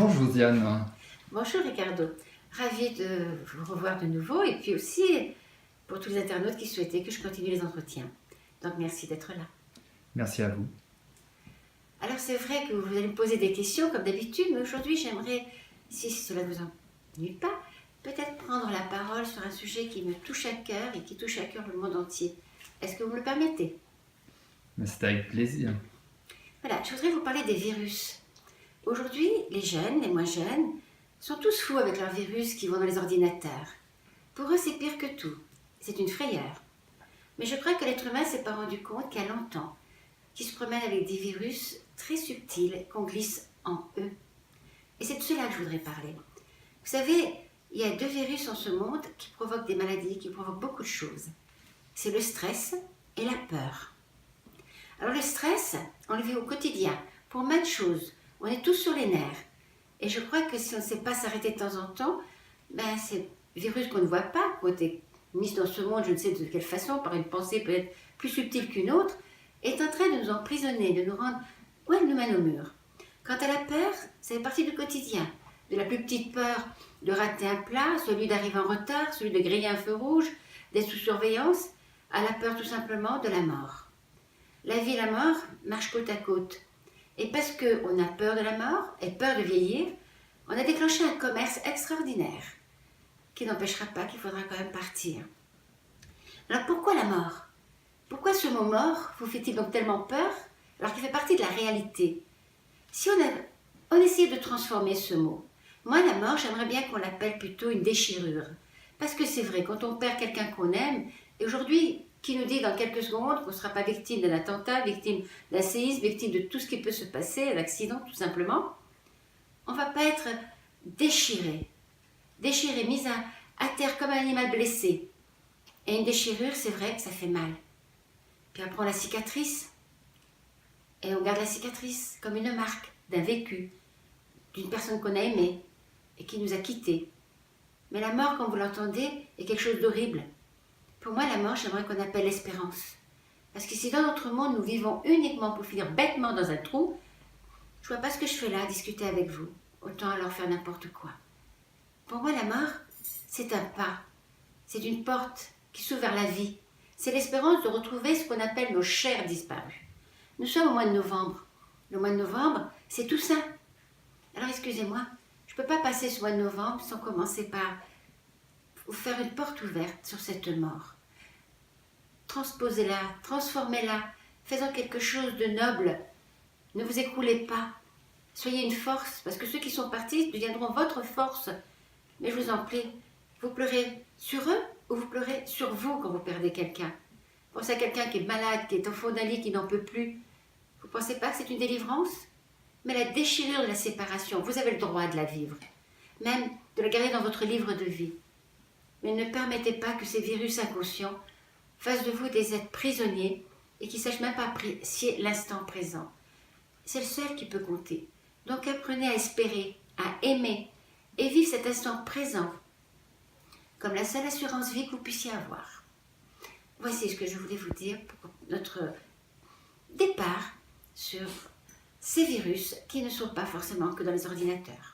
Bonjour Josiane. Bonjour Ricardo, ravie de vous revoir de nouveau et puis aussi pour tous les internautes qui souhaitaient que je continue les entretiens. Donc merci d'être là. Merci à vous. Alors c'est vrai que vous allez me poser des questions comme d'habitude, mais aujourd'hui j'aimerais, si cela ne vous ennuie pas, peut-être prendre la parole sur un sujet qui me touche à cœur et qui touche à cœur le monde entier. Est-ce que vous me le permettez? Mais c'est avec plaisir. Voilà, je voudrais vous parler des virus. Aujourd'hui, les jeunes, les moins jeunes, sont tous fous avec leurs virus qui vont dans les ordinateurs. Pour eux, c'est pire que tout. C'est une frayeur. Mais je crois que l'être humain s'est pas rendu compte qu'il y a longtemps qu'ils se promènent avec des virus très subtils qu'on glisse en eux. Et c'est de cela que je voudrais parler. Vous savez, il y a deux virus en ce monde qui provoquent des maladies, qui provoquent beaucoup de choses. C'est le stress et la peur. Alors le stress, on le vit au quotidien, pour maintes choses. On est tous sur les nerfs. Et je crois que si on ne sait pas s'arrêter de temps en temps, ben ces virus qu'on ne voit pas, qui ont été mis dans ce monde, je ne sais de quelle façon, par une pensée peut-être plus subtile qu'une autre, est en train de nous emprisonner, de nous rendre, ouais, nous mène au mur. Quant à la peur, ça fait partie du quotidien. De la plus petite peur de rater un plat, celui d'arriver en retard, celui de griller un feu rouge, d'être sous surveillance, à la peur tout simplement de la mort. La vie et la mort marchent côte à côte. Et parce qu'on a peur de la mort et peur de vieillir, on a déclenché un commerce extraordinaire qui n'empêchera pas qu'il faudra quand même partir. Alors pourquoi la mort? Pourquoi ce mot mort vous fait-il donc tellement peur alors qu'il fait partie de la réalité? Si on essayait de transformer ce mot, moi la mort j'aimerais bien qu'on l'appelle plutôt une déchirure. Parce que c'est vrai, quand on perd quelqu'un qu'on aime, et aujourd'hui, qui nous dit dans quelques secondes qu'on ne sera pas victime d'un attentat, victime d'un séisme, victime de tout ce qui peut se passer, un accident tout simplement, on ne va pas être déchiré, mis à terre comme un animal blessé. Et une déchirure, c'est vrai que ça fait mal. Puis après on la cicatrice, et on garde la cicatrice comme une marque d'un vécu, d'une personne qu'on a aimée et qui nous a quittés. Mais la mort, comme vous l'entendez, est quelque chose d'horrible. Pour moi, la mort, j'aimerais qu'on appelle l'espérance. Parce que si dans notre monde, nous vivons uniquement pour finir bêtement dans un trou, je vois pas ce que je fais là, discuter avec vous. Autant alors faire n'importe quoi. Pour moi, la mort, c'est un pas. C'est une porte qui s'ouvre vers la vie. C'est l'espérance de retrouver ce qu'on appelle nos chers disparus. Nous sommes au mois de novembre. Le mois de novembre, c'est tout ça. Alors excusez-moi, je ne peux pas passer ce mois de novembre sans commencer par vous faire une porte ouverte sur cette mort. Transposez-la, transformez-la, faisons quelque chose de noble. Ne vous écroulez pas. Soyez une force, parce que ceux qui sont partis deviendront votre force. Mais je vous en prie, vous pleurez sur eux ou vous pleurez sur vous quand vous perdez quelqu'un? Pensez à quelqu'un qui est malade, qui est au fond d'un lit, qui n'en peut plus. Vous ne pensez pas que c'est une délivrance? Mais la déchirure de la séparation, vous avez le droit de la vivre, même de la garder dans votre livre de vie. Mais ne permettez pas que ces virus inconscients fassent de vous des êtres prisonniers et qui ne sachent même pas apprécier l'instant présent. C'est le seul qui peut compter. Donc apprenez à espérer, à aimer et vivre cet instant présent comme la seule assurance vie que vous puissiez avoir. Voici ce que je voulais vous dire pour notre départ sur ces virus qui ne sont pas forcément que dans les ordinateurs.